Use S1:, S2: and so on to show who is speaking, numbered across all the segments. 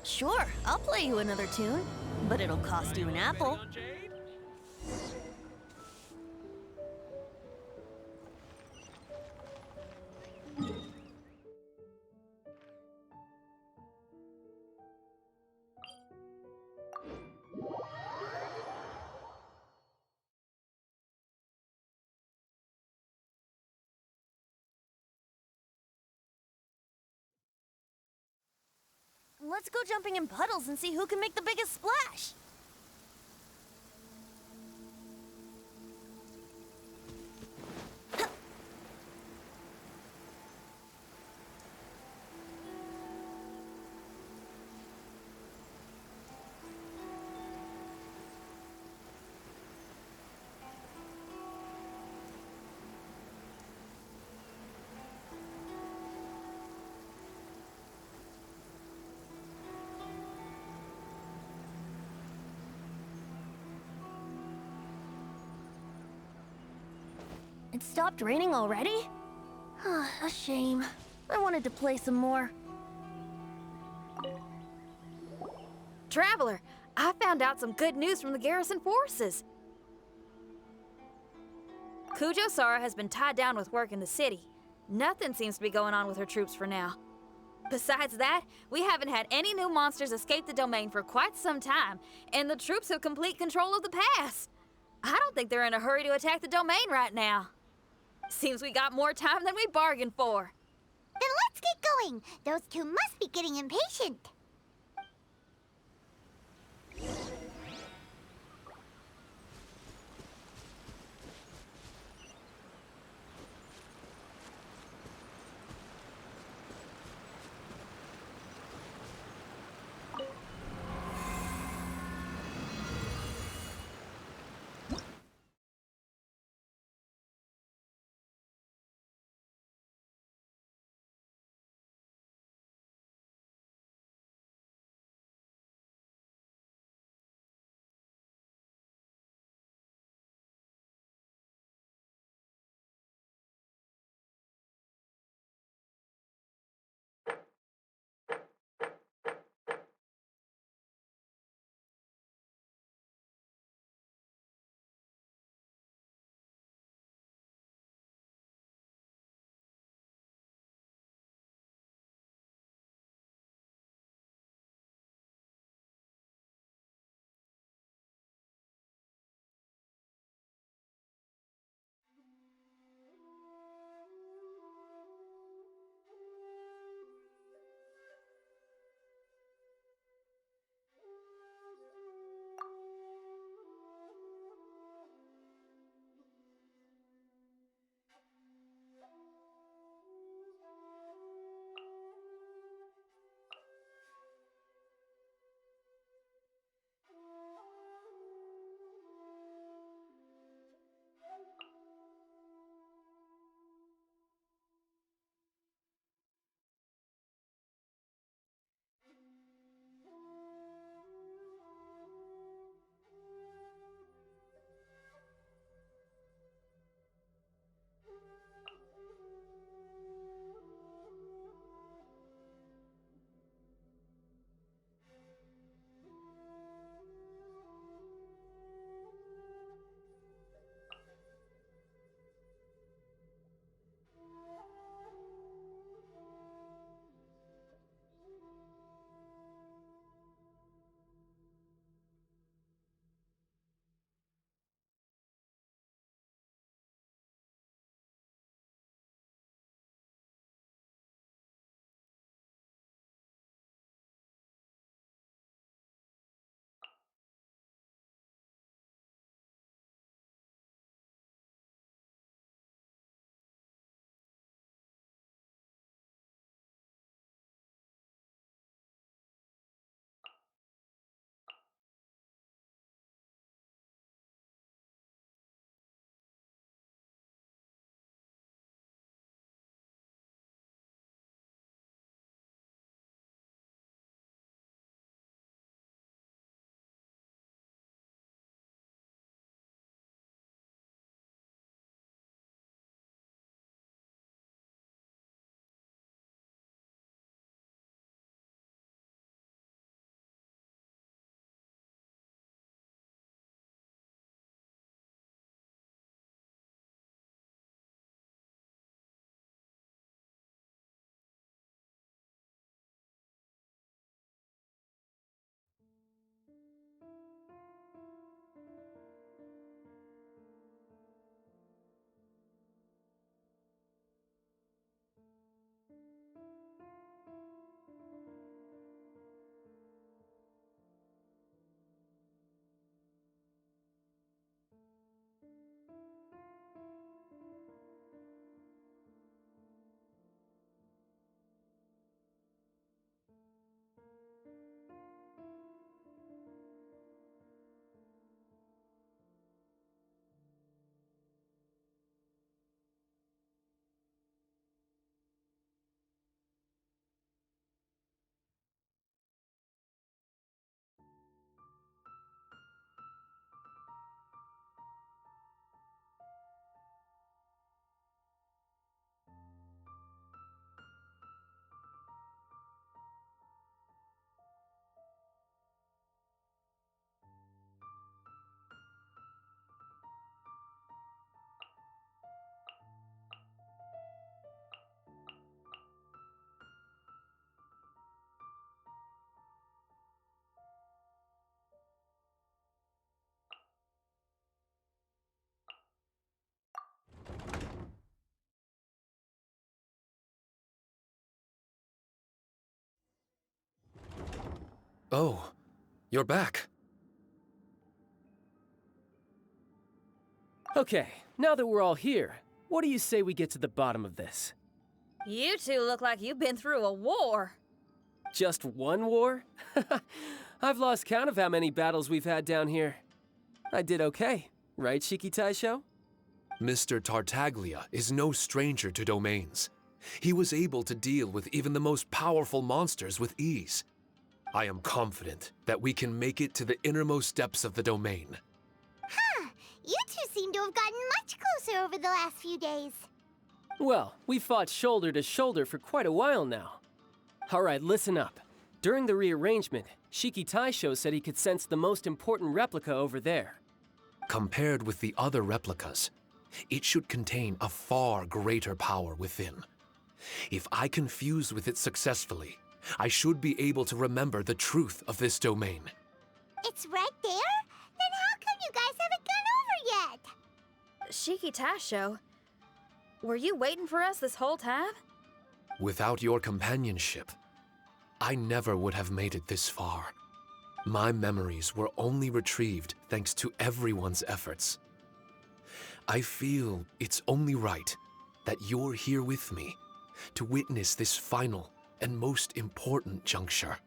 S1: Sure, I'll play you another tune, but it'll cost you an apple. Let's go jumping in puddles and see who can make the biggest splash. It stopped raining already? A shame. I wanted to play some more.
S2: Traveler, I found out some good news from the garrison forces. Kujo-Sara has been tied down with work in the city. Nothing seems to be going on with her troops for now. Besides that, we haven't had any new monsters escape the domain for quite some time, and the troops have complete control of the pass. I don't think they're in a hurry to attack the domain right now. Seems we got more time than we bargained for.
S3: Then let's get going. Those two must be getting impatient.
S4: Oh, you're back.
S5: Okay, now that we're all here, what do you say we get to the bottom of this?
S2: You two look like you've been through a war.
S5: Just one war? I've lost count of how many battles we've had down here. I did okay, right, Shiki Taisho?
S4: Mr. Tartaglia is no stranger to domains. He was able to deal with even the most powerful monsters with ease. I am confident that we can make it to the innermost depths of the domain.
S3: Huh. You two seem to have gotten much closer over the last few days.
S5: Well, we fought shoulder to shoulder for quite a while now. Alright, listen up. During the rearrangement, Shiki Taisho said he could sense the most important replica over there.
S4: Compared with the other replicas, it should contain a far greater power within. If I can fuse with it successfully, I should be able to remember the truth of this domain.
S3: It's right there? Then how come you guys haven't gone over yet?
S2: Shiki Taisho, were you waiting for us this whole time?
S4: Without your companionship, I never would have made it this far. My memories were only retrieved thanks to everyone's efforts. I feel it's only right that you're here with me to witness this final and most important juncture.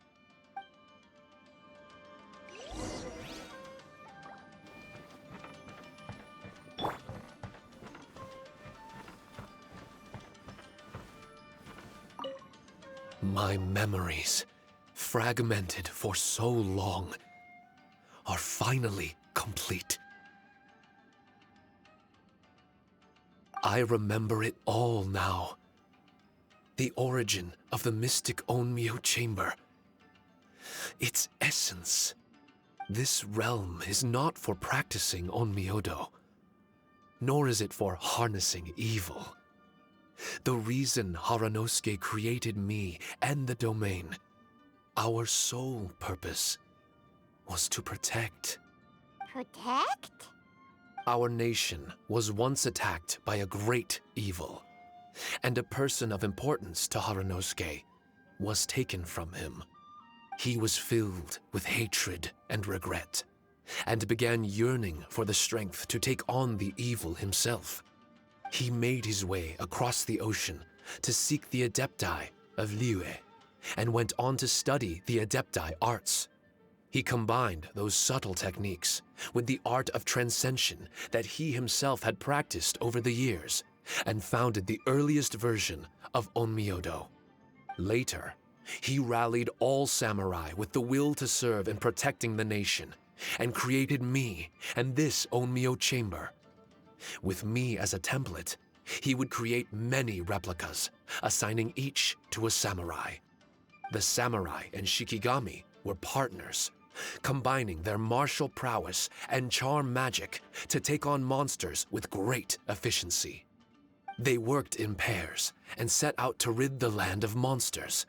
S4: My memories, fragmented for so long, are finally complete. I remember it all now. The origin of the mystic Onmyo chamber. Its essence. This realm is not for practicing Onmyodo, nor is it for harnessing evil. The reason Haranosuke created me and the domain, our sole purpose, was to protect.
S3: Protect?
S4: Our nation was once attacked by a great evil, and a person of importance to Haranosuke was taken from him. He was filled with hatred and regret, and began yearning for the strength to take on the evil himself. He made his way across the ocean to seek the Adepti of Liyue, and went on to study the Adepti arts. He combined those subtle techniques with the art of transcension that he himself had practiced over the years, and founded the earliest version of Onmyodo. Later, he rallied all samurai with the will to serve in protecting the nation, and created me and this Onmyo chamber. With me as a template, he would create many replicas, assigning each to a samurai. The samurai and Shikigami were partners, combining their martial prowess and charm magic to take on monsters with great efficiency. They worked in pairs and set out to rid the land of monsters.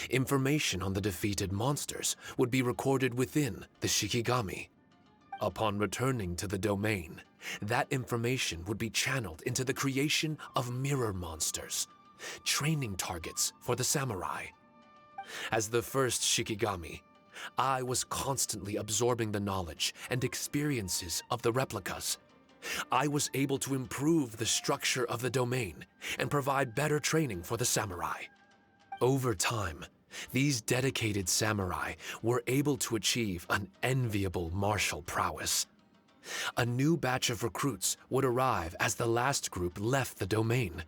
S4: Information on the defeated monsters would be recorded within the Shikigami. Upon returning to the domain, that information would be channeled into the creation of mirror monsters, training targets for the samurai. As the first Shikigami, I was constantly absorbing the knowledge and experiences of the replicas. I was able to improve the structure of the domain and provide better training for the samurai. Over time, these dedicated samurai were able to achieve an enviable martial prowess. A new batch of recruits would arrive as the last group left the domain.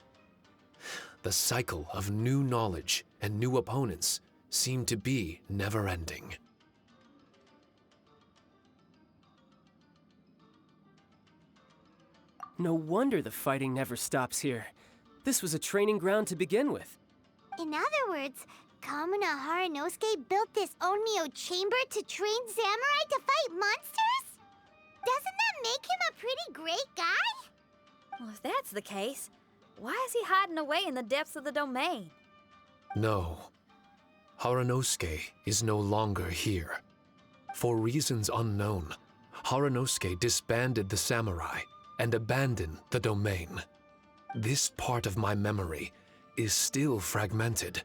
S4: The cycle of new knowledge and new opponents seemed to be never-ending.
S5: No wonder the fighting never stops here. This was a training ground to begin with.
S3: In other words, Kamuna Haranosuke built this Onmyo chamber to train samurai to fight monsters? Doesn't that make him a pretty great guy?
S2: Well, if that's the case, why is he hiding away in the depths of the domain?
S4: No. Haranosuke is no longer here. For reasons unknown, Haranosuke disbanded the samurai and abandoned the domain. This part of my memory is still fragmented.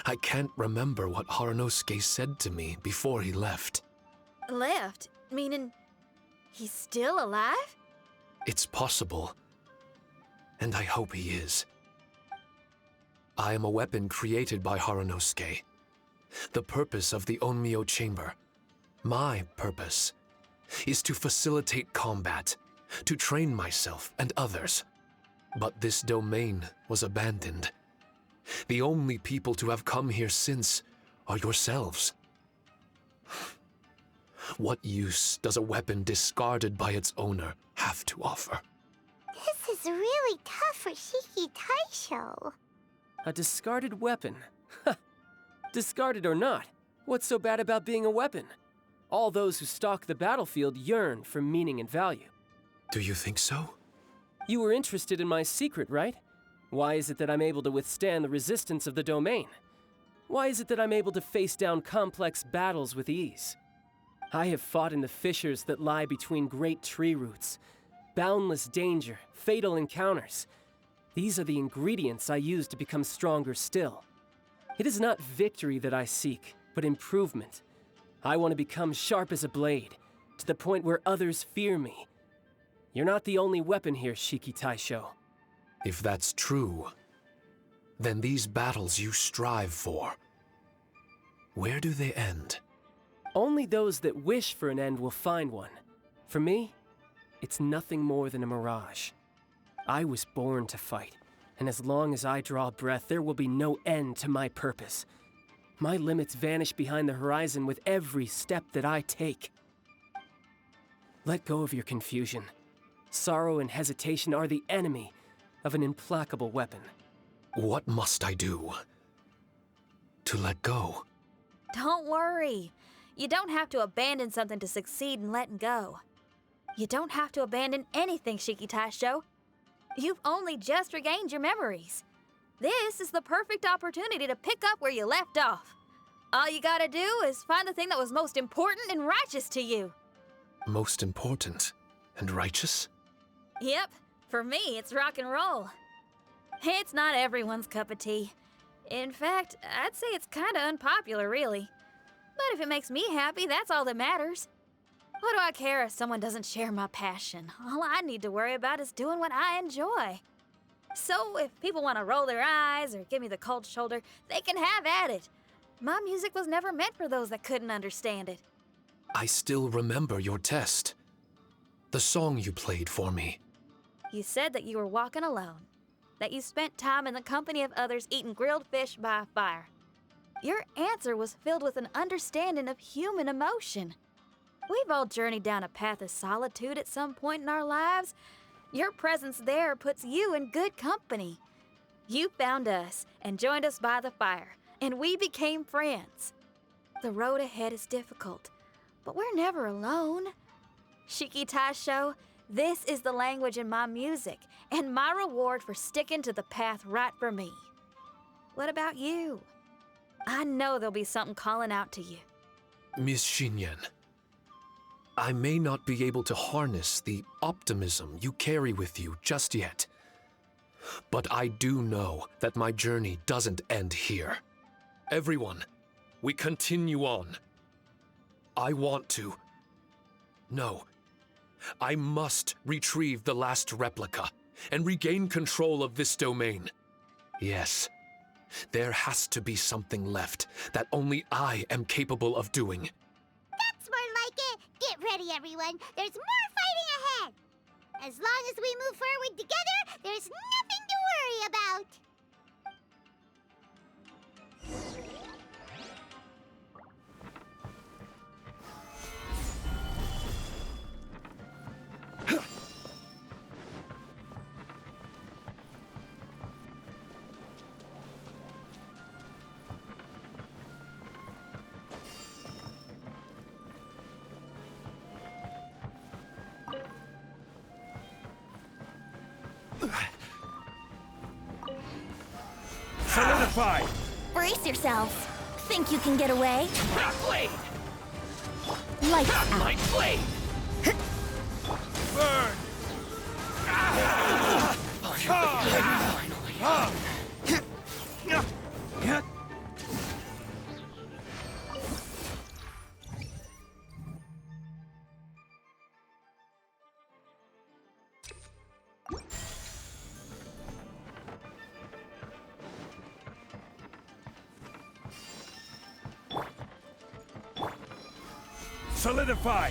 S4: I can't remember what Haranosuke said to me before he left.
S2: Left? Meaning he's still alive?
S4: It's possible. And I hope he is. I am a weapon created by Haranosuke. The purpose of the Onmyo Chamber, my purpose, is to facilitate combat, to train myself and others. But this domain was abandoned. The only people to have come here since are yourselves. What use does a weapon discarded by its owner have to offer?
S3: This is really tough for Shiki Taisho.
S5: A discarded weapon. Discarded or not, what's so bad about being a weapon? All those who stalk the battlefield yearn for meaning and value.
S4: Do you think so?
S5: You were interested in my secret, right? Why is it that I'm able to withstand the resistance of the domain? Why is it that I'm able to face down complex battles with ease? I have fought in the fissures that lie between great tree roots. Boundless danger, fatal encounters. These are the ingredients I use to become stronger still. It is not victory that I seek, but improvement. I want to become sharp as a blade, to the point where others fear me. You're not the only weapon here, Shiki Taisho.
S4: If that's true, then these battles you strive for, where do they end?
S5: Only those that wish for an end will find one. For me, it's nothing more than a mirage. I was born to fight, and as long as I draw breath, there will be no end to my purpose. My limits vanish behind the horizon with every step that I take. Let go of your confusion. Sorrow and hesitation are the enemy of an implacable weapon.
S4: What must I do to let go?
S2: Don't worry. You don't have to abandon something to succeed in letting go. You don't have to abandon anything, Shiki Taisho. You've only just regained your memories. This is the perfect opportunity to pick up where you left off. All you gotta do is find the thing that was most important and righteous to you.
S4: Most important and righteous?
S2: Yep, for me, it's rock and roll. It's not everyone's cup of tea. In fact, I'd say it's kinda unpopular, really. But if it makes me happy, that's all that matters. What do I care if someone doesn't share my passion? All I need to worry about is doing what I enjoy. So if people want to roll their eyes or give me the cold shoulder, they can have at it. My music was never meant for those that couldn't understand it.
S4: I still remember your test. The song you played for me.
S2: You said that you were walking alone, that you spent time in the company of others eating grilled fish by a fire. Your answer was filled with an understanding of human emotion. We've all journeyed down a path of solitude at some point in our lives. Your presence there puts you in good company. You found us and joined us by the fire, and we became friends. The road ahead is difficult, but we're never alone. Shiki Taisho, this is the language in my music, and my reward for sticking to the path right for me. What about you? I know there'll be something calling out to you.
S4: Miss Shinyan, I may not be able to harness the optimism you carry with you just yet. But I do know that my journey doesn't end here. Everyone, we continue on. I want to. No. I must retrieve the last replica and regain control of this domain. Yes. There has to be something left that only I am capable of doing.
S3: That's more like it. Get ready, everyone. There's more fighting ahead. As long as we move forward together, there's nothing to worry about.
S6: Solidify!
S1: Brace yourselves. Think you can get away?
S6: Blade!
S1: Lights out.
S6: My blade! Burn! Solidify!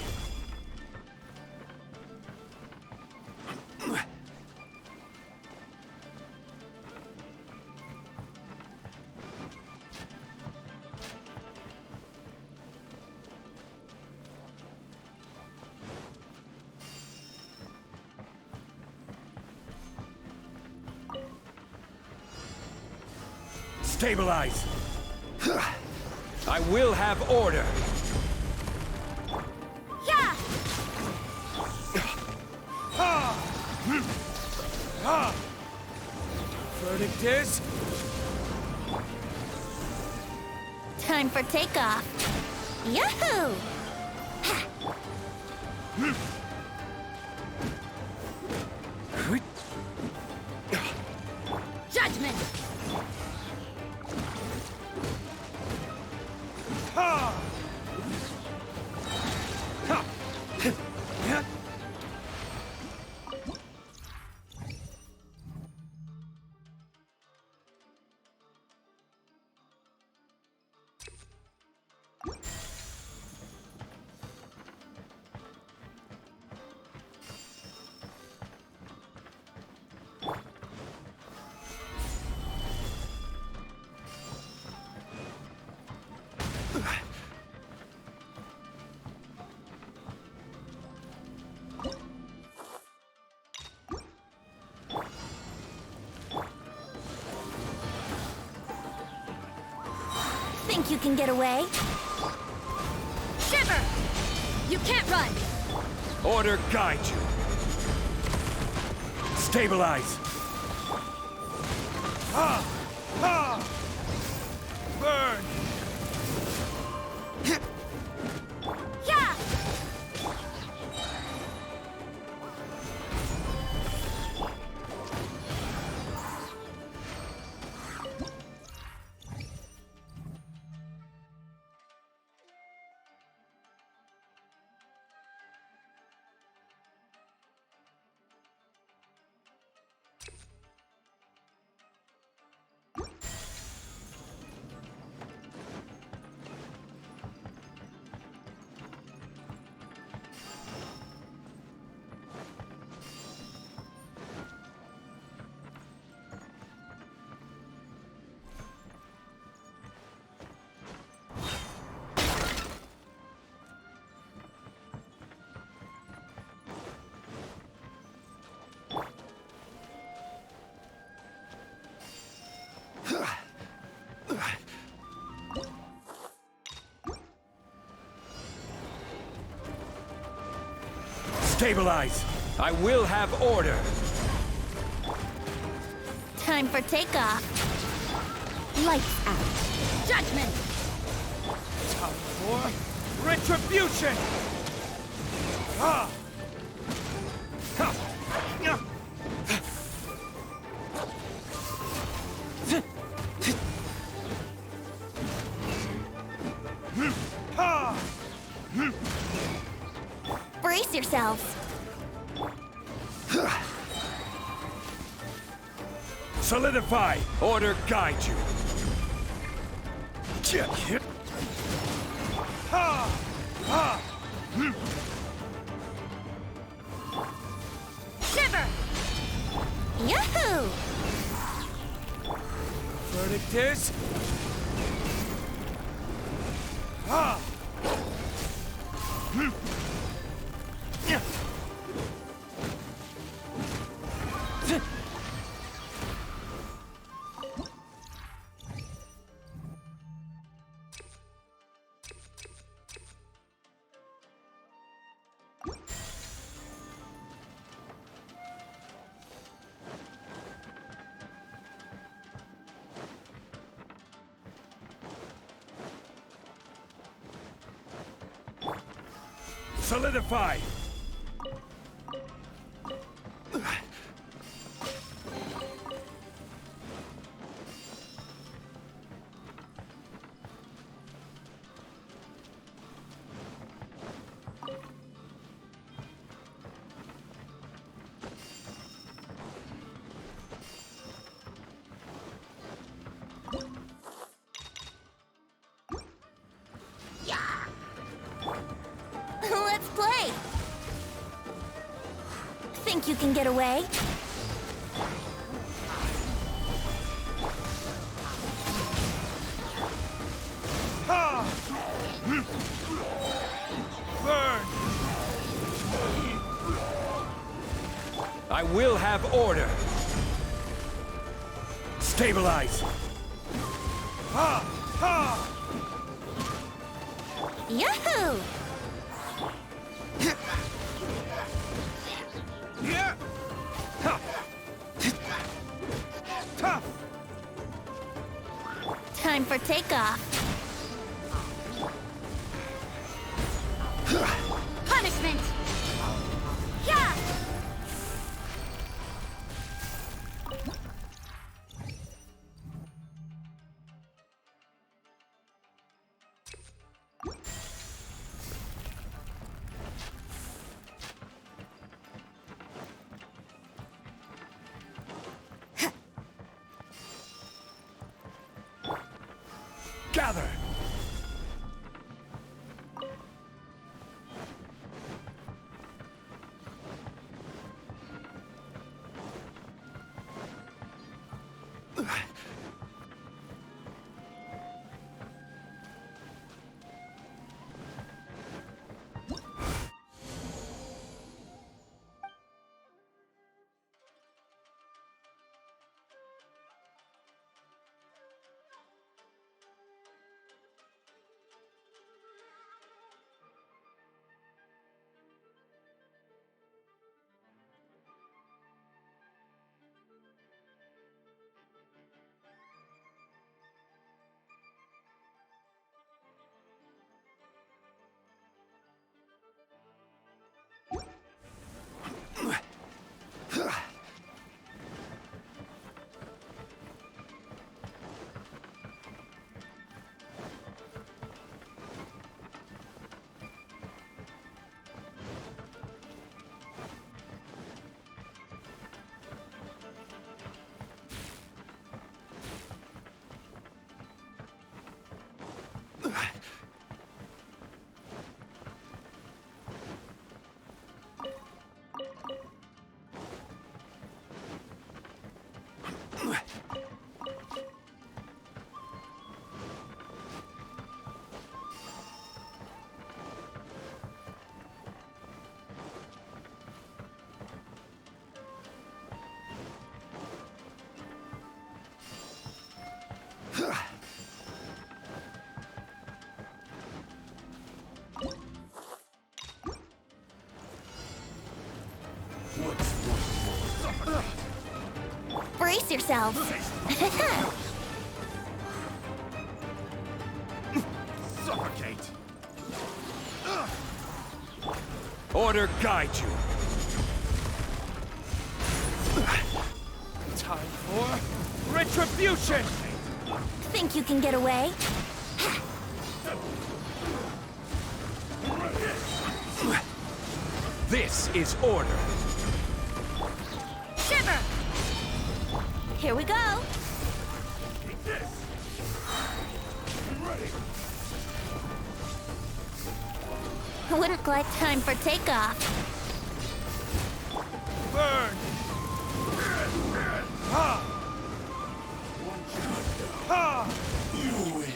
S6: Stabilize! I will have order!
S3: Yeah!
S6: Verdict is...
S1: Time for takeoff. Yahoo!
S3: Judgment!
S1: Think you can get away?
S3: Shiver! You can't run!
S6: Order guide you. Stabilize. Burn.
S3: Yeah!
S6: Stabilize. I will have order.
S1: Time for takeoff. Lights out.
S3: Judgment!
S6: Time for retribution.
S1: Brace yourselves.
S6: Solidify. Order guide you.
S3: Shiver!
S1: Yahoo!
S6: Verdict is... Solidify!
S1: play! Think you can get away?
S6: Ha! Burn! I will have order. Stabilize. Ha! Ha!
S1: Yahoo!
S6: Yeah! Ha! Ha!
S1: Time for takeoff. Punishment! Yeah!
S6: Gather!
S1: Brace yourselves.
S6: Suffocate! Order guide you. Time for retribution!
S1: Think you can get away?
S6: This is order.
S1: Shiver! Here we go. Wouldn't like time for takeoff.
S6: Burn! Ha! Ha! You win.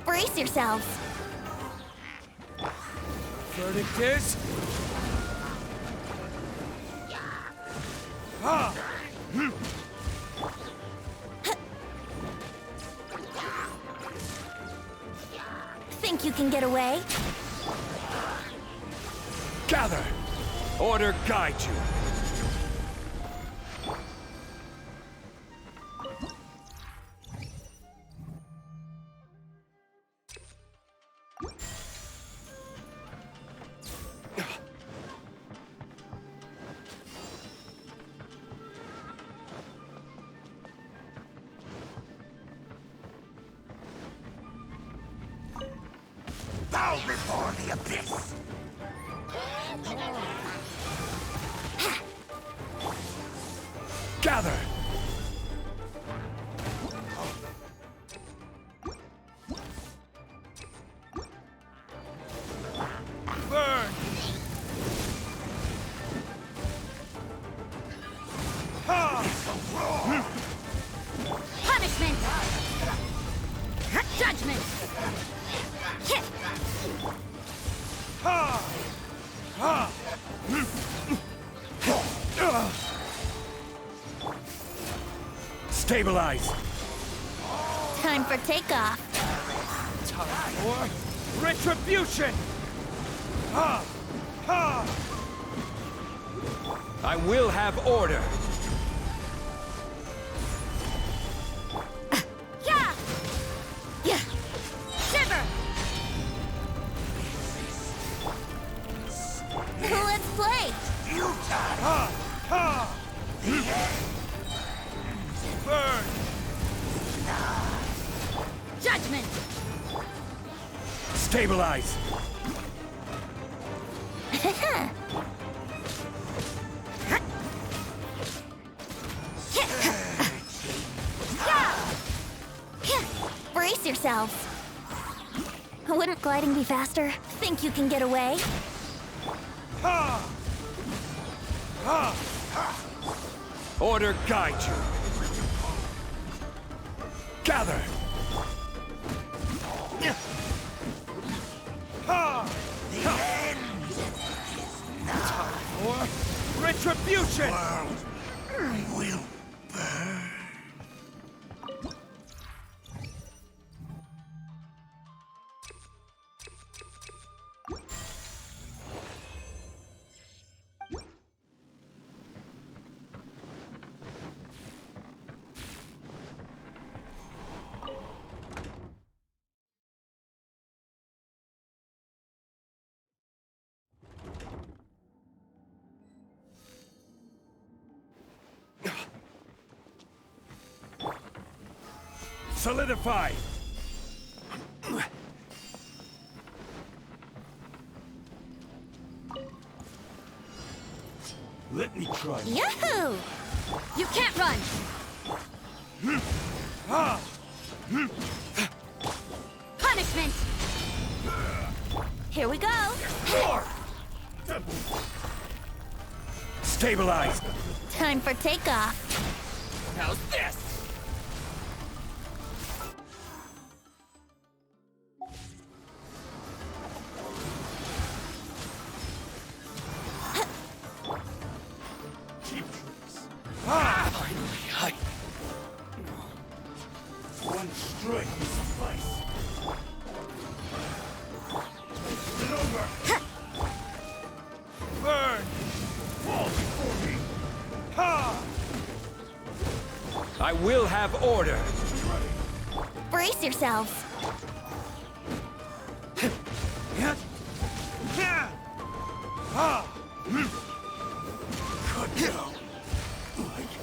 S1: Brace yourselves.
S6: Verdict is... Ha!
S1: Think you can get away?
S6: Gather! Order guide you!
S7: Bow before the abyss!
S6: Gather! Burn! Ha!
S2: Punishment! Judgment!
S6: Ha! Ha! Stabilize!
S1: Time for takeoff.
S6: Time for retribution! Ha! Ha! I will have order!
S2: Yeah! Yeah! Shiver!
S1: Let's play.
S6: Ha! Ha! Burn!
S2: Judgment!
S6: Stabilize!
S1: Brace yourselves. Wouldn't gliding be faster? Think you can get away?
S6: Ha! Ha! Order guide you! Gather! Ha!
S7: The end is nigh.
S6: For retribution!
S7: World will burn.
S6: Solidify! Let me try.
S1: Yahoo!
S2: You can't run!
S6: Ha!
S2: Punishment!
S1: Here we go.
S6: Stabilize!
S1: Time for takeoff.
S6: How's this?
S7: Finally, one strike will suffice. It's over.
S6: Burn!
S7: Fall before me.
S6: Ha! I will have order!
S1: Brace yourselves.
S6: Ha!
S7: Could go like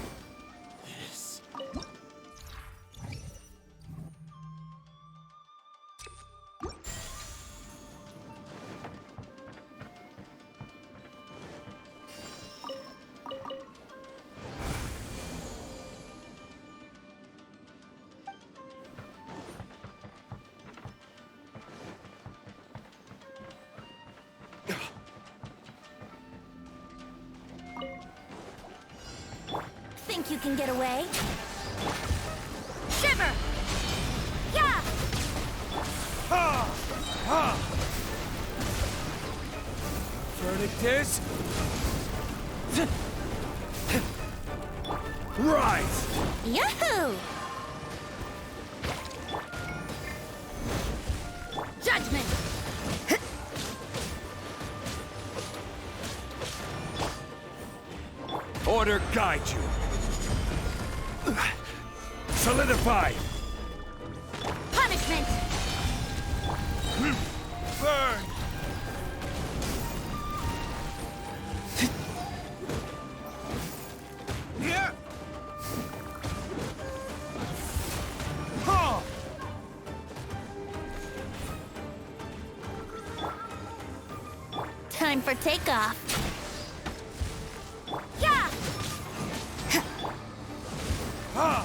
S7: this.
S1: Think you can get away?
S2: Shiver! Yeah!
S6: Ha! Ha! Verdict is... Rise!
S1: Yahoo!
S2: Judgment!
S6: Order guide you. Solidify.
S2: Punishment!
S6: Burn. Yeah. Huh.
S1: Time for takeoff.
S2: Yeah!
S6: Ha.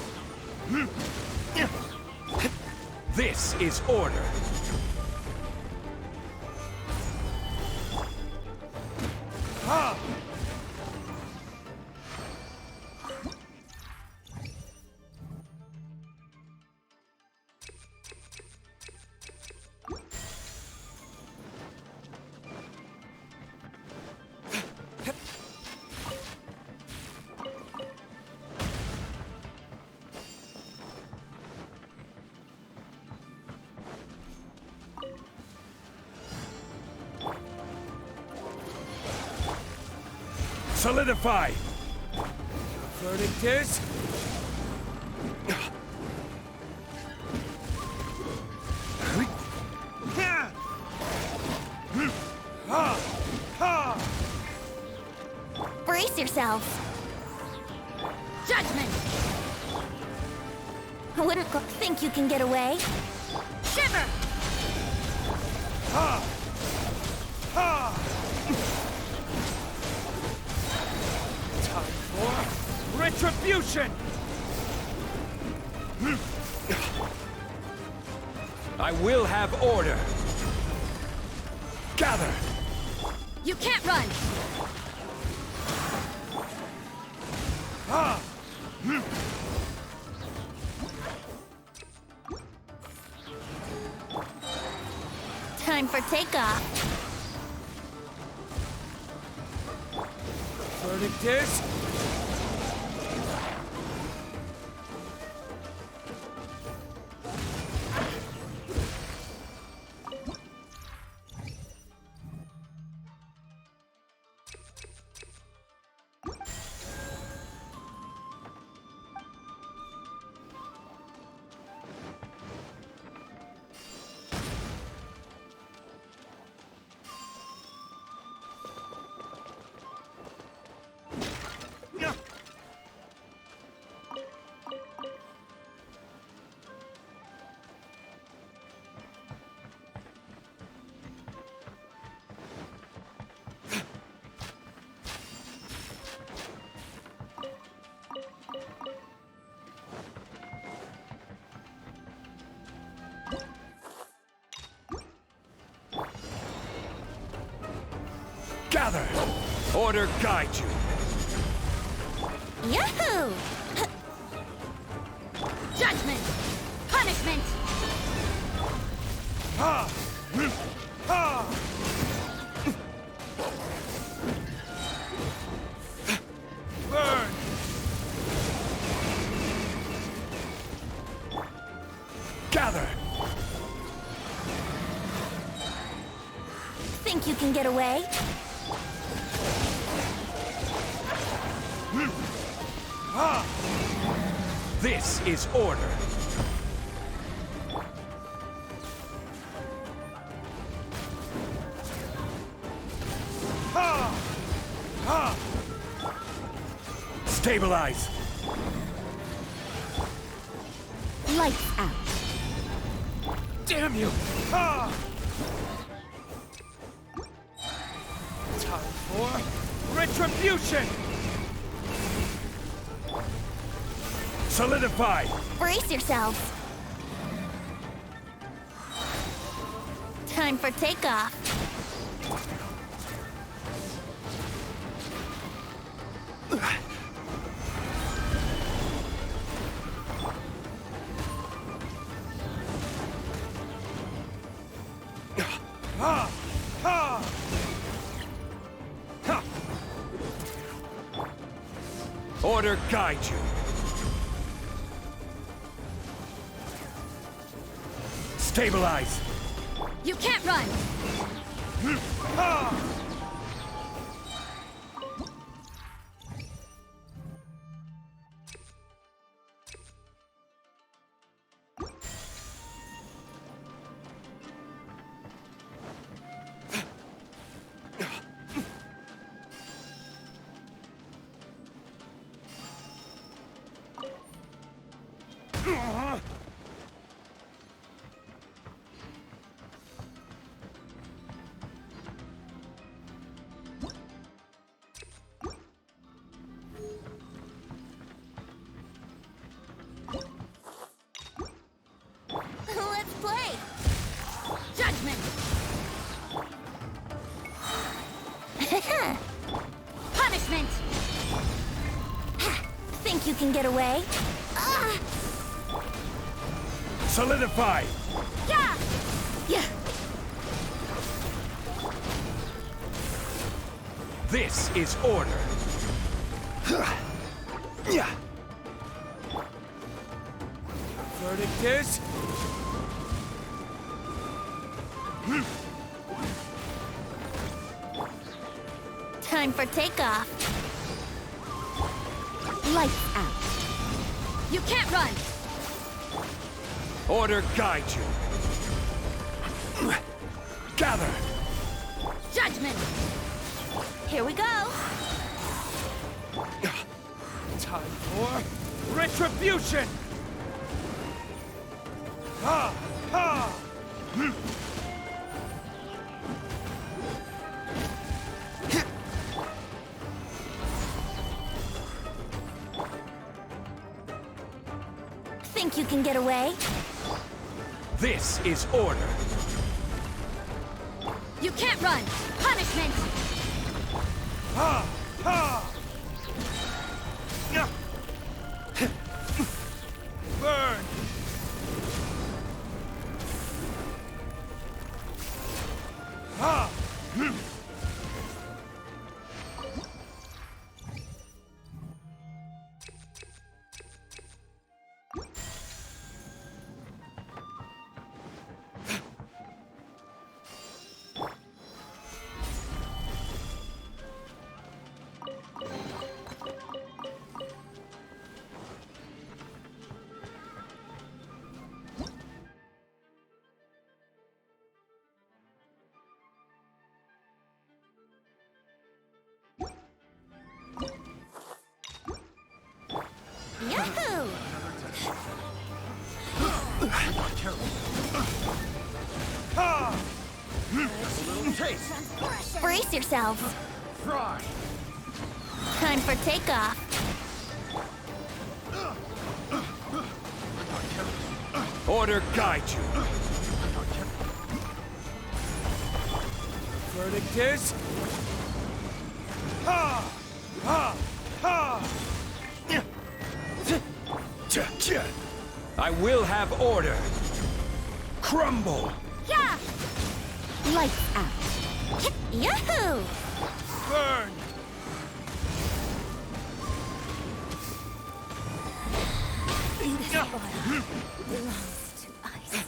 S6: This is order. Ha. Solidify! Verdict is...
S1: Brace yourself.
S2: Judgment!
S1: I wouldn't think you can get away.
S2: Shiver!
S6: Ha! Ha! Time for retribution! I will have order. Gather!
S2: You can't run!
S6: Ha!
S1: Time for takeoff.
S6: Verdict is... Gather! Order guide you.
S1: Yahoo!
S2: Judgment! Punishment!
S6: Ha! Ha! Burn! Gather!
S1: Think you can get away?
S6: Ha! This is order. Ha! Ha! Stabilize.
S1: Lights out.
S6: Damn you! Ha! Time for retribution! Solidify!
S1: Brace yourselves. Time for takeoff.
S6: Ha! Ha! Ha! Order guide you. Stabilize.
S2: You can't run!
S6: Ha!
S3: Punishment!
S1: Think you can get away?
S6: Solidify!
S3: Yeah!
S1: Yeah.
S6: This is order. Verdict is...
S1: Time for takeoff.
S3: Lights out. You can't run!
S6: Order guide you. Gather!
S3: Judgment!
S1: Here we go.
S6: Time for retribution! Ha! Ha!
S1: Think you can get away?
S6: This is order.
S3: You can't run! Punishment!
S6: Ha! Ha! Burn! Ha!
S1: Yahoo!
S6: Ha!
S1: Brace yourselves.
S6: Fry!
S1: Time for takeoff.
S6: Order guide you. Verdict is... Ha! Ha! Ha! I will have order. Crumble!
S3: Yeah!
S1: Lights out. Yahoo!
S6: Burn!
S1: Belongs to ice.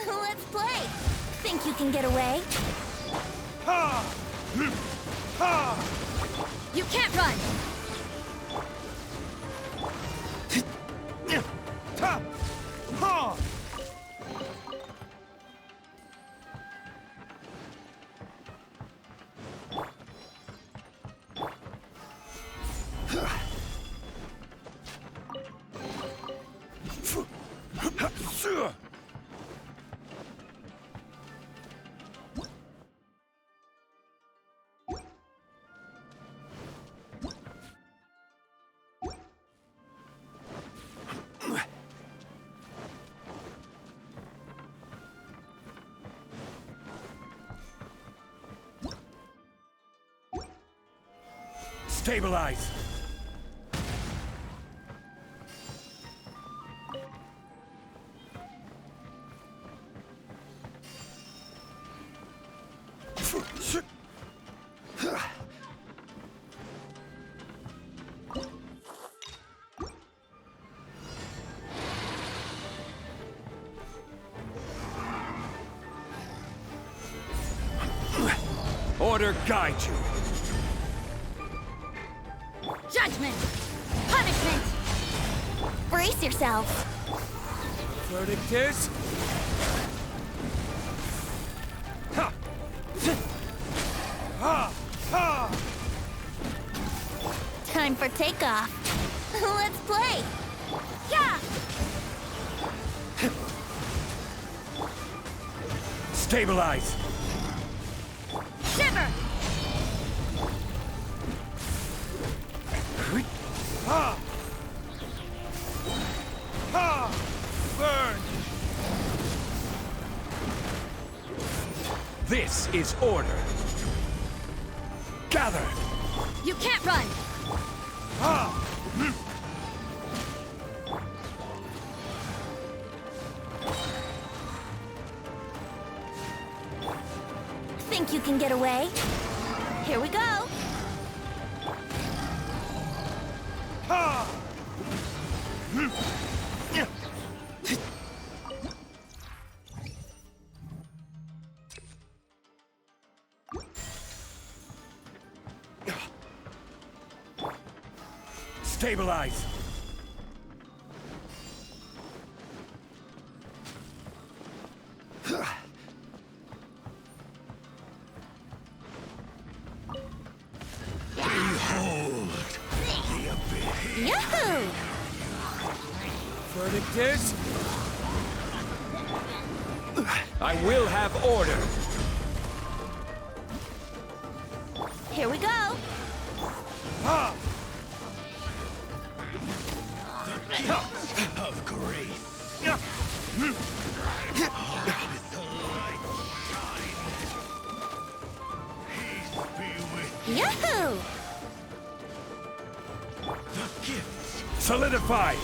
S1: Let's play. Think you can get away?
S6: Ha! Ha!
S3: You can't run!
S6: Ta! Ha! Stabilize! Order guide you.
S2: Judgment! Punishment!
S1: Brace yourself.
S6: Verdict is... Ha! Ha! Ha!
S1: Time for takeoff. Let's play.
S2: Yeah!
S6: Stabilize!
S2: Shiver!
S6: Ha! Ha! Burn! This is order. Gather!
S2: You can't run!
S6: Ha!
S1: Think you can get away? Here we go.
S6: Ha! Stabilize!
S1: Yahoo!
S6: Verdict is... I will have order.
S1: Here we go.
S6: Ha!
S7: Of grace. With the light shine. Peace be with
S1: Yahoo!
S7: the gifts.
S6: Solidify!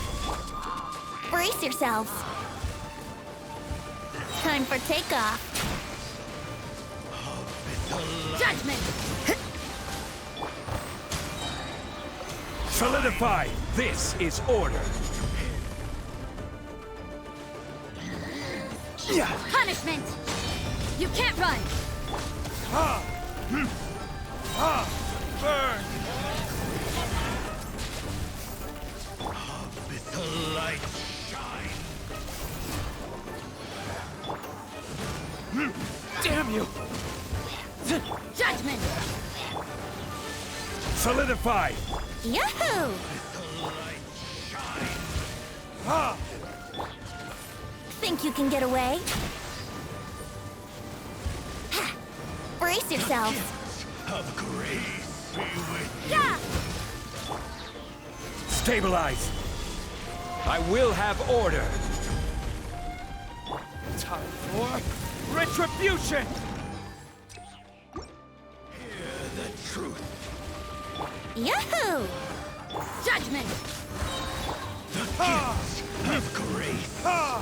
S1: Brace yourselves. Time for takeoff.
S2: Judgment!
S6: Solidify! This is order.
S2: Punishment! You can't run!
S6: Ha! Ha! Burn!
S7: With the light shine.
S6: Damn you!
S2: Judgment!
S6: Solidify!
S1: Yahoo!
S6: Ha!
S1: Think you can get away? Ha! Brace yourselves.
S7: Of grace be with
S2: Yeah!
S6: Stabilize! I will have order. Time for retribution!
S7: Hear the truth.
S1: Yahoo!
S2: Judgment!
S7: The gifts of grace.
S6: Ha!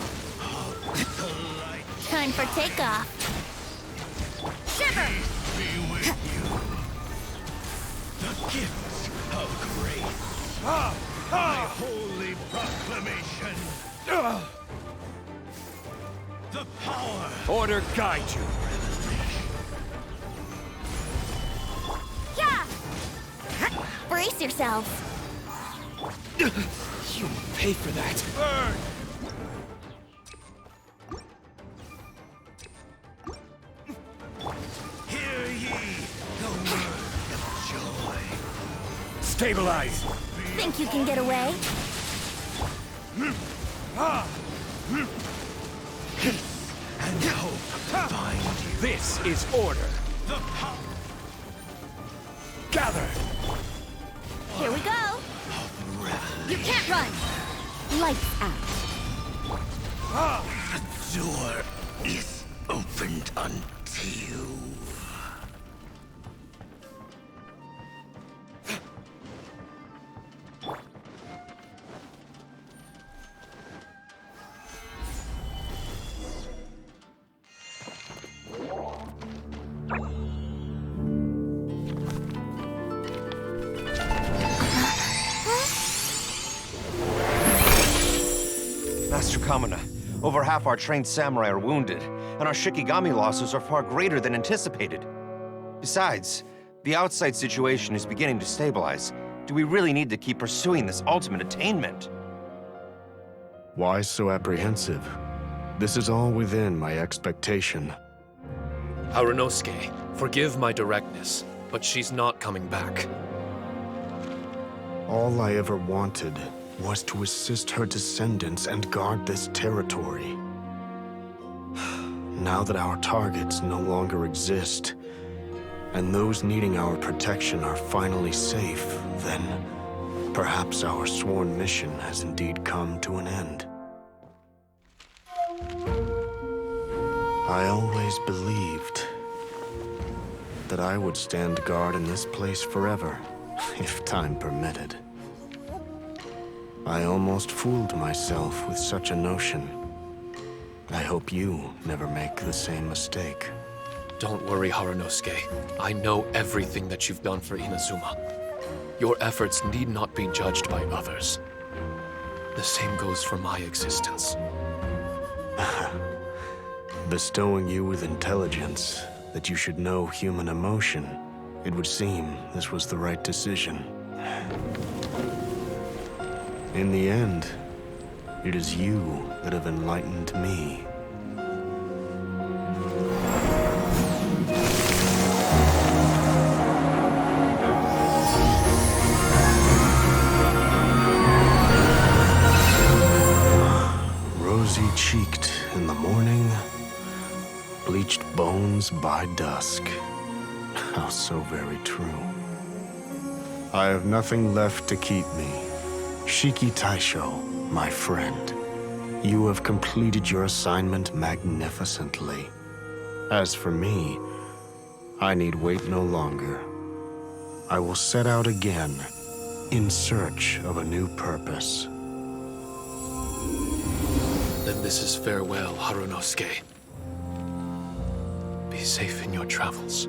S7: With the light
S1: Time for takeoff.
S2: Shiver!
S7: be with you. The gifts of grace.
S6: Ha!
S7: My
S6: Ha!
S7: holy proclamation.
S6: Ugh!
S7: The power.
S6: Order guide you.
S2: Yeah!
S1: Brace yourselves.
S6: You pay for that. Burn!
S7: Hear ye the word of joy.
S6: Stabilize!
S1: Think you can get away?
S6: Ha!
S7: And hope find you.
S6: This is order.
S7: The power
S6: Gather!
S1: Here we go.
S2: You can't run!
S1: Lights out.
S6: Ha!
S7: The door is opened unto you.
S8: Master Kamina, over half our trained samurai are wounded, and our Shikigami losses are far greater than anticipated. Besides, the outside situation is beginning to stabilize. Do we really need to keep pursuing this ultimate attainment?
S9: Why so apprehensive? This is all within my expectation.
S4: Harunosuke, forgive my directness, but she's not coming back.
S9: All I ever wanted was to assist her descendants and guard this territory. Now that our targets no longer exist, and those needing our protection are finally safe, then perhaps our sworn mission has indeed come to an end. I always believed that I would stand guard in this place forever, if time permitted. I almost fooled myself with such a notion. I hope you never make the same mistake.
S4: Don't worry, Harunosuke. I know everything that you've done for Inazuma. Your efforts need not be judged by others. The same goes for my existence.
S9: Bestowing you with intelligence, that you should know human emotion, it would seem this was the right decision. In the end, it is you that have enlightened me. Rosy-cheeked in the morning, bleached bones by dusk. How so very true. I have nothing left to keep me. Shiki Taisho, my friend, you have completed your assignment magnificently. As for me, I need wait no longer. I will set out again, in search of a new purpose.
S4: Then this is farewell, Harunosuke. Be safe in your travels.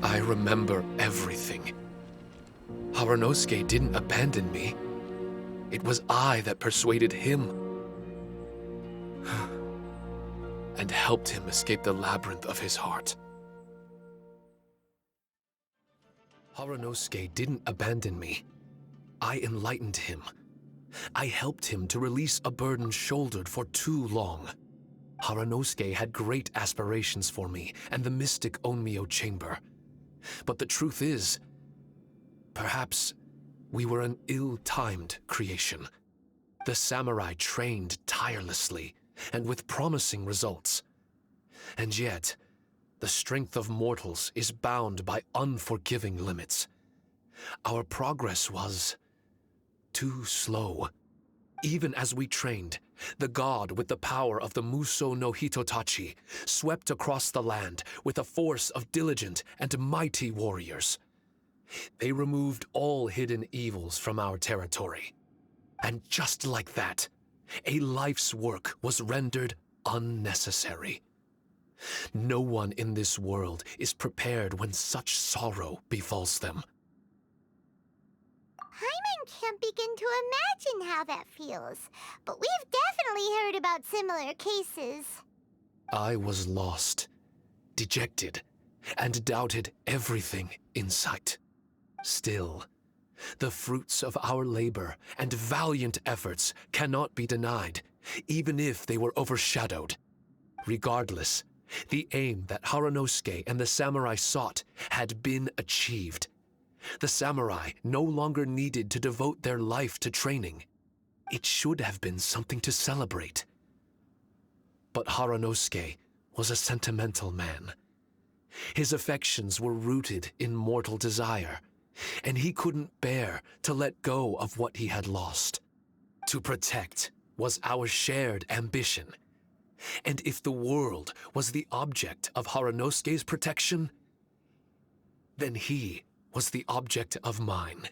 S4: I remember everything. Harunosuke didn't abandon me. It was I that persuaded him and helped him escape the labyrinth of his heart. Harunosuke didn't abandon me. I enlightened him. I helped him to release a burden shouldered for too long. Harunosuke had great aspirations for me and the mystic Onmyo chamber. But the truth is, perhaps we were an ill-timed creation. The samurai trained tirelessly and with promising results. And yet, the strength of mortals is bound by unforgiving limits. Our progress was too slow. Even as we trained, the god with the power of the Muso no Hitotachi swept across the land with a force of diligent and mighty warriors. They removed all hidden evils from our territory. And just like that, a life's work was rendered unnecessary. No one in this world is prepared when such sorrow befalls them.
S3: Paimon can't begin to imagine how that feels, but we've definitely heard about similar cases.
S4: I was lost, dejected, and doubted everything in sight. Still, the fruits of our labor and valiant efforts cannot be denied, even if they were overshadowed. Regardless, the aim that Harunosuke and the samurai sought had been achieved. The samurai no longer needed to devote their life to training. It should have been something to celebrate. But Harunosuke was a sentimental man. His affections were rooted in mortal desire, and he couldn't bear to let go of what he had lost. To protect was our shared ambition. And if the world was the object of Harunosuke's protection, then he was the object of mine.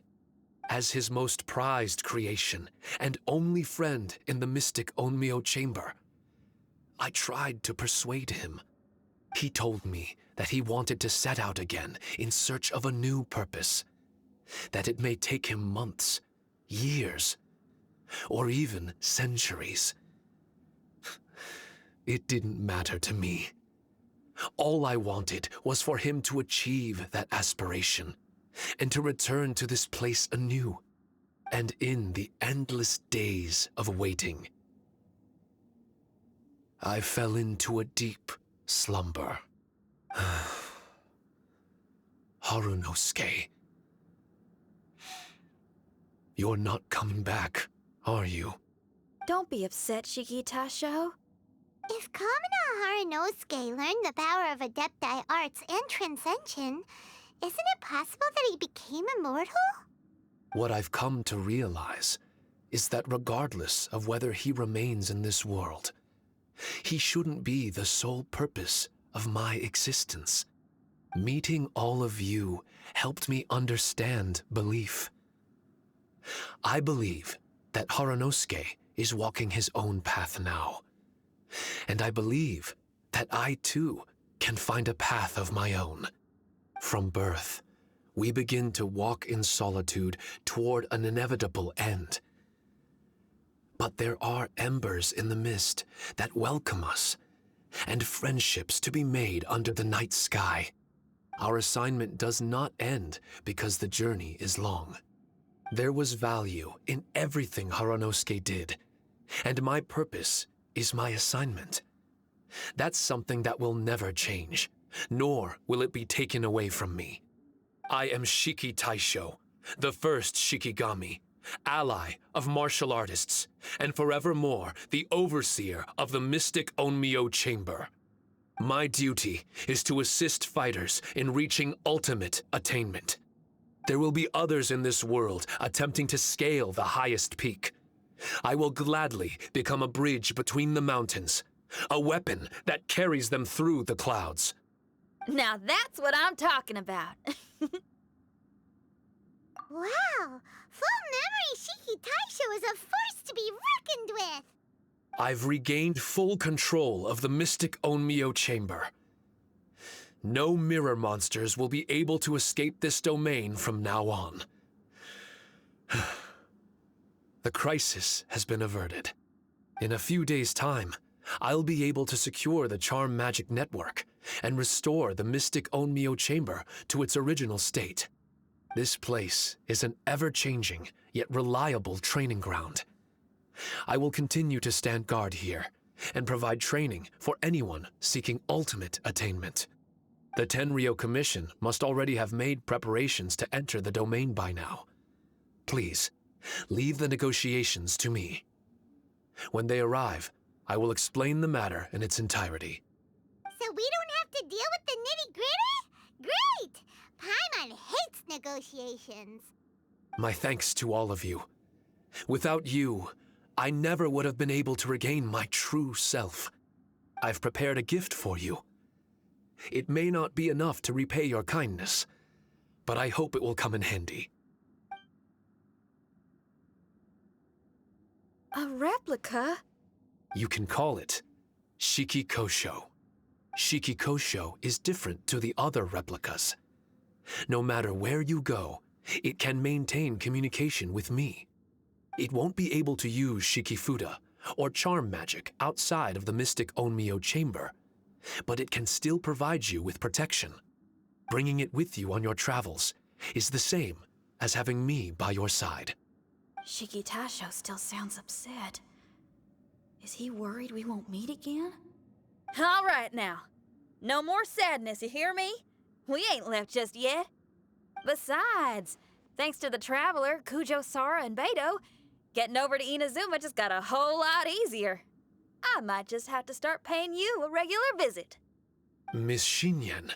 S4: As his most prized creation and only friend in the mystic Onmyo chamber, I tried to persuade him. He told me that he wanted to set out again in search of a new purpose. that it may take him months, years, or even centuries. It didn't matter to me. All I wanted was for him to achieve that aspiration and to return to this place anew. And in the endless days of waiting, I fell into a deep slumber. Harunosuke, you're not coming back, are you?
S2: Don't be upset, Shikitasho.
S3: If Kamina Harunosuke learned the power of Adepti Arts and Transcension, isn't it possible that he became immortal?
S4: What I've come to realize is that regardless of whether he remains in this world, he shouldn't be the sole purpose of my existence. Meeting all of you helped me understand belief. I believe that Harunosuke is walking his own path now. And I believe that I too can find a path of my own. From birth, we begin to walk in solitude toward an inevitable end. But there are embers in the mist that welcome us, and friendships to be made under the night sky. Our assignment does not end because the journey is long. There was value in everything Harunosuke did, and my purpose is my assignment. That's something that will never change, nor will it be taken away from me. I am Shiki Taisho, the first Shikigami, ally of martial artists, and forevermore the overseer of the mystic Onmyo Chamber. My duty is to assist fighters in reaching ultimate attainment. There will be others in this world attempting to scale the highest peak. I will gladly become a bridge between the mountains, a weapon that carries them through the clouds.
S2: Now that's what I'm talking about.
S3: Wow! Full memory Shiki Taisho is a force to be reckoned with!
S4: I've regained full control of the mystic Onmyo Chamber. No mirror monsters will be able to escape this domain from now on. The crisis has been averted. In a few days' time, I'll be able to secure the charm magic network and restore the mystic Onmyo Chamber to its original state. This place is an ever-changing, yet reliable training ground. I will continue to stand guard here and provide training for anyone seeking ultimate attainment. The Tenryo Commission must already have made preparations to enter the domain by now. Please, leave the negotiations to me. When they arrive, I will explain the matter in its entirety.
S3: So we don't have to deal with the nitty-gritty? Great! Paimon hates negotiations.
S4: My thanks to all of you. Without you, I never would have been able to regain my true self. I've prepared a gift for you. It may not be enough to repay your kindness, but I hope it will come in handy.
S2: A replica?
S4: You can call it Shiki Kosho. Shiki Kosho is different to the other replicas. No matter where you go, it can maintain communication with me. It won't be able to use Shikifuda or charm magic outside of the mystic Onmyo Chamber, but it can still provide you with protection. Bringing it with you on your travels is the same as having me by your side.
S2: Shikitasho still sounds upset. Is he worried we won't meet again? All right now. No more sadness, you hear me? We ain't left just yet. Besides, thanks to the Traveler, Kujo, Sara, and Beto, getting over to Inazuma just got a whole lot easier. I might just have to start paying you a regular visit.
S4: Miss Shinyan,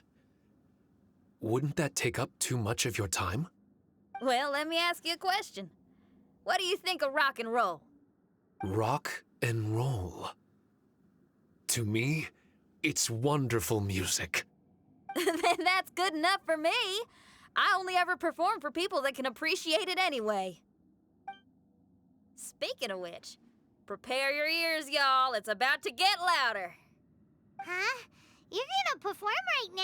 S4: wouldn't that take up too much of your time?
S2: Well, let me ask you a question. What do you think of rock and roll?
S4: Rock and roll. To me, it's wonderful music.
S2: Then that's good enough for me. I only ever perform for people that can appreciate it anyway. Speaking of which, prepare your ears, y'all. It's about to get louder.
S3: Huh? You're gonna perform right now?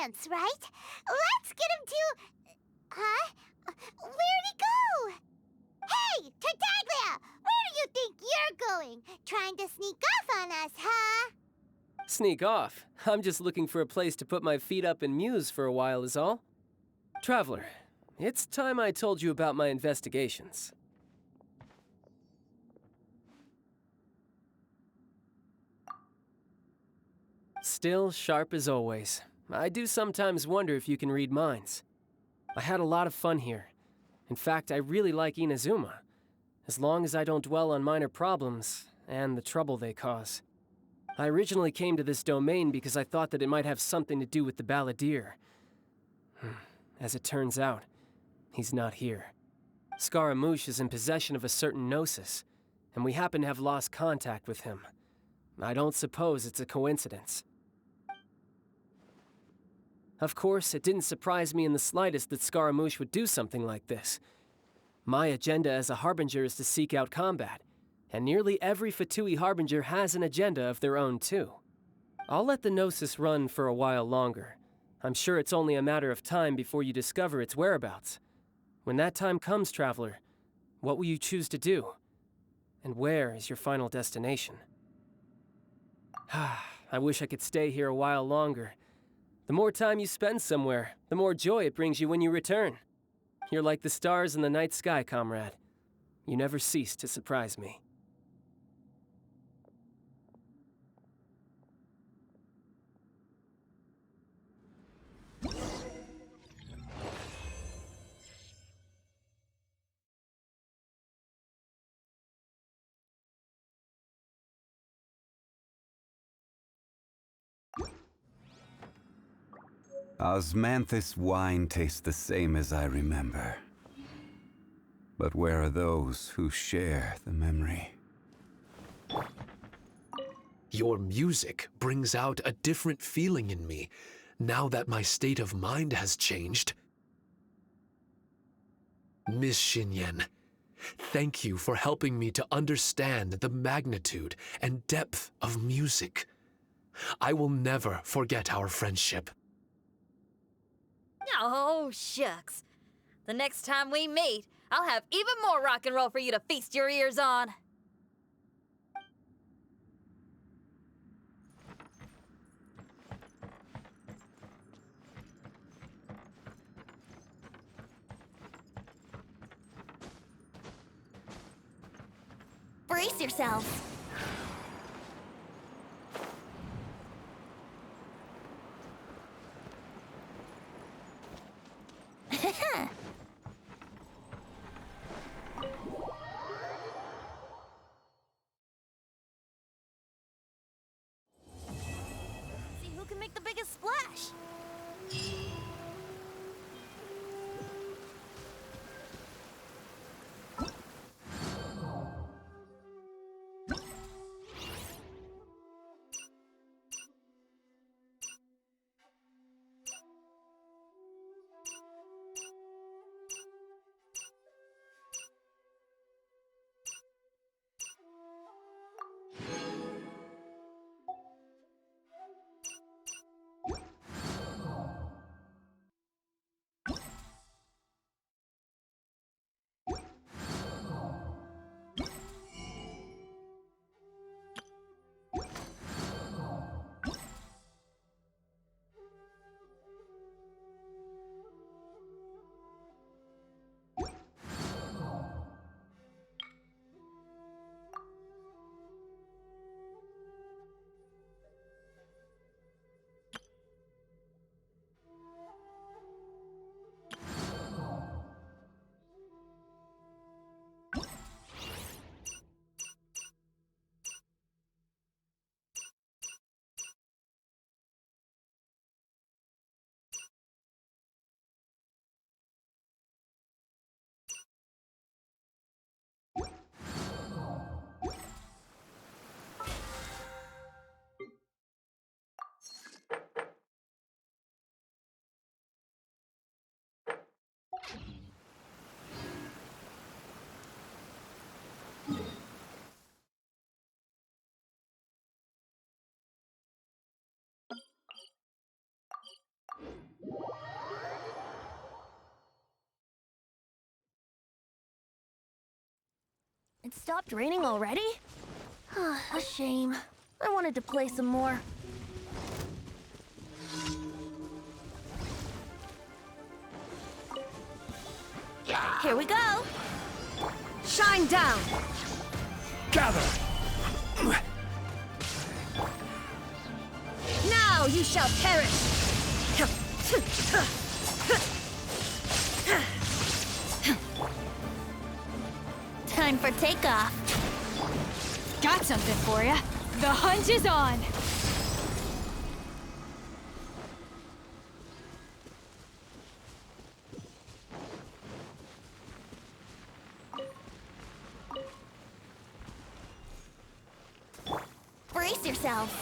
S3: dance, right? Let's get him to... Huh? Where'd he go? Hey, Tartaglia! Where do you think you're going? Trying to sneak off on us, huh?
S5: Sneak off? I'm just looking for a place to put my feet up and muse for a while is all. Traveler, it's time I told you about my investigations. Still sharp as always. I do sometimes wonder if you can read minds. I had a lot of fun here. In fact, I really like Inazuma, as long as I don't dwell on minor problems and the trouble they cause. I originally came to this domain because I thought that it might have something to do with the balladeer. As it turns out, he's not here. Scaramouche is in possession of a certain gnosis, and we happen to have lost contact with him. I don't suppose it's a coincidence. Of course, it didn't surprise me in the slightest that Scaramouche would do something like this. My agenda as a Harbinger is to seek out combat, and nearly every Fatui Harbinger has an agenda of their own too. I'll let the Gnosis run for a while longer. I'm sure it's only a matter of time before you discover its whereabouts. When that time comes, Traveler, what will you choose to do? And where is your final destination? I wish I could stay here a while longer. The more time you spend somewhere, the more joy it brings you when you return. You're like the stars in the night sky, comrade. You never cease to surprise me.
S10: Osmanthus wine tastes the same as I remember. But where are those who share the memory?
S4: Your music brings out a different feeling in me, now that my state of mind has changed. Miss Xinyan, thank you for helping me to understand the magnitude and depth of music. I will never forget our friendship.
S2: Oh, shucks. The next time we meet, I'll have even more rock and roll for you to feast your ears on.
S1: Brace yourselves.
S2: See who can make the biggest splash.
S1: It stopped raining already? A shame. I wanted to play some more. Here we go! Shine down!
S6: Gather!
S1: Now you shall perish! Time for takeoff.
S2: Got something for ya. The hunt is on.
S1: Brace yourselves.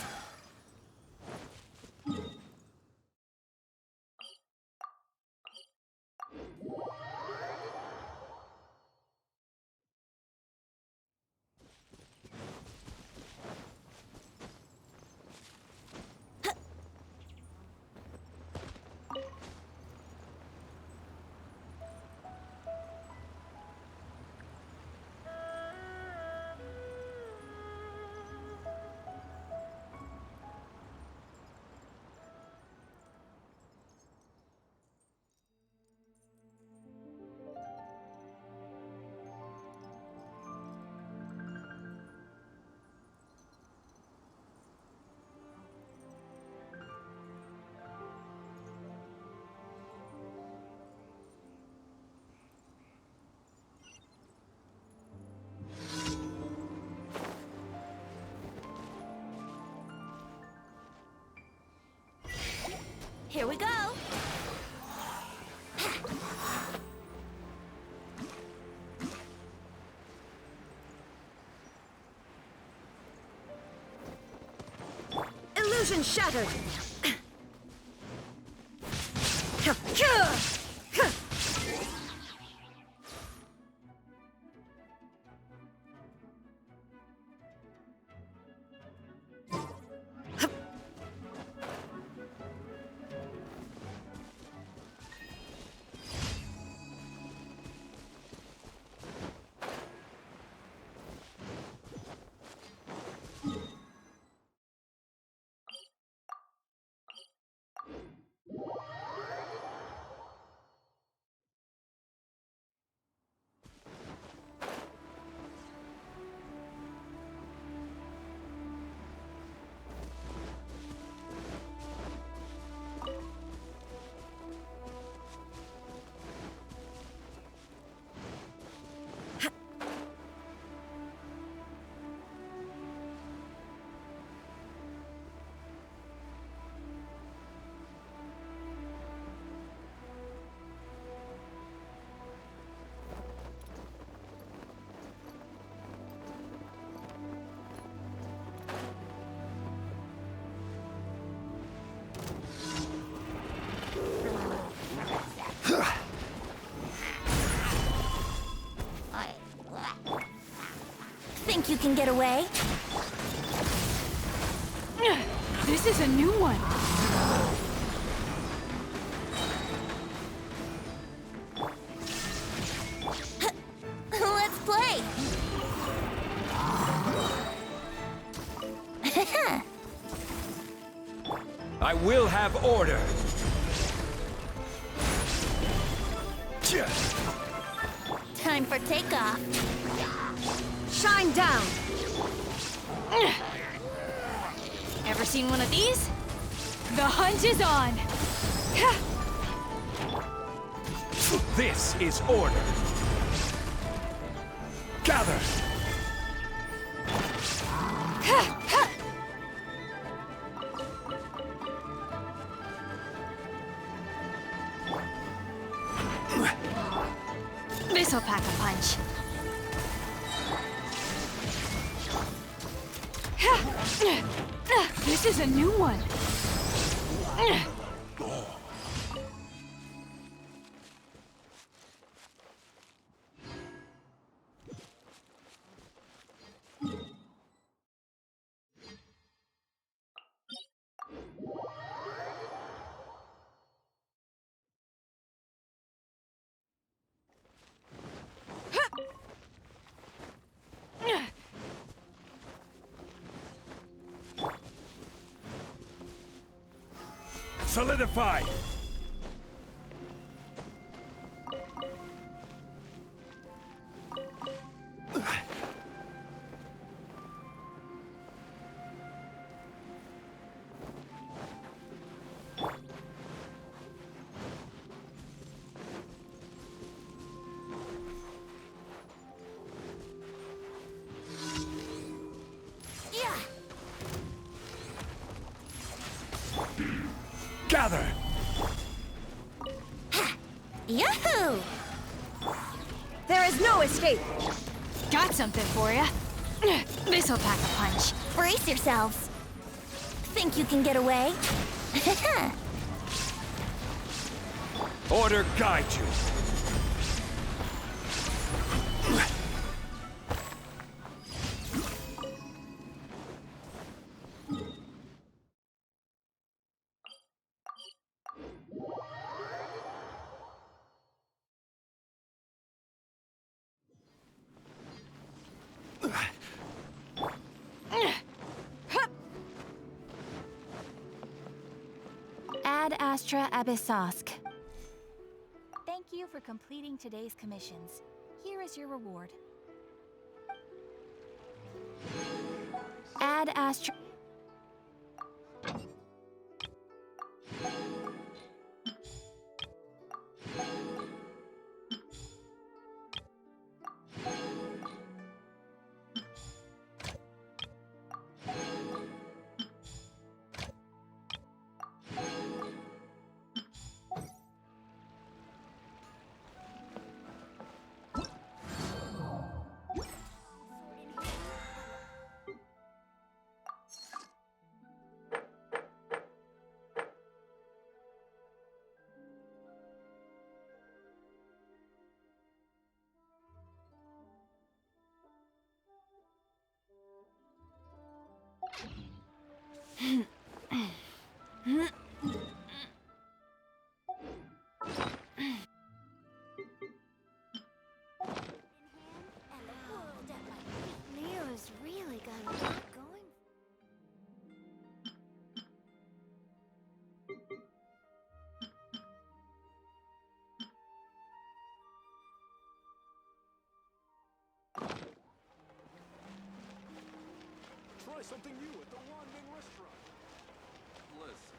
S1: Here we go! Illusion shattered! Think you can get away?
S2: This is a new one.
S1: Let's play!
S6: I will have order!
S1: Time for takeoff. Shine down!
S2: Ever seen one of these? The hunt is on.
S6: This is order! Gather!
S2: This'll pack a punch. This is a new one.
S6: Solidified! Gather!
S1: Yahoo!
S2: There is no escape! Got something for you. This'll pack a punch.
S1: Brace yourselves. Think you can get away?
S6: Order guide you!
S2: Ad Astra Abyssosk. Thank you for completing today's commissions. Here is your reward. Ad Astra...
S3: Leo's really got a lot going.
S6: Try something new at the Wanming restaurant. Listen.